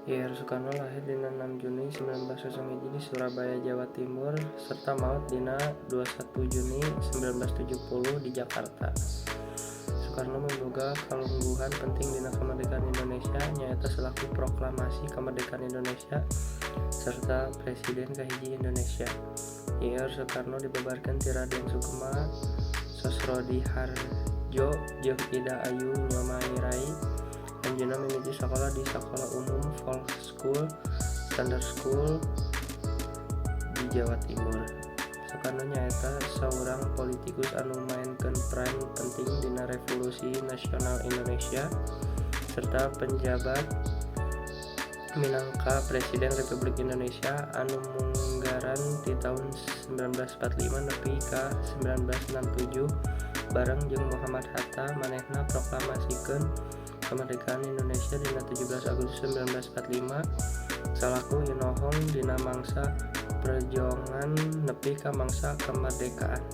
Ir Soekarno lahir dina 6 Juni 1901 di Surabaya, Jawa Timur, serta maot dina 21 Juni 1970 di Jakarta. Soekarno memboga kalungguhan penting dina kamardikaan Indonesia, nyaeta selaku proklamasi kamardikaan Indonesia serta Presiden kahiji Indonesia. Ir Soekarno dibabarkan ti Raden Sukma, Sosrodi Harjo jeung Ida Ayu Nyomairai. Anjeunna mimiti sakola di Sakola Umum Volksschule Standard School di Jawa Timur. Soekarno nyaeta saurang politikus anu maenkeun peran penting dina Revolusi Nasional Indonesia serta penjabat minangka Presiden Republik Indonesia anu munggaran di tahun 1945 nepi ka 1967 bareng jeung Muhammad Hatta manehna proklamasikeun kamardikaan Indonesia dina 17 Agustus 1945 salaku inohong dina mangsa perjuangan nepi ka mangsa kemerdekaan.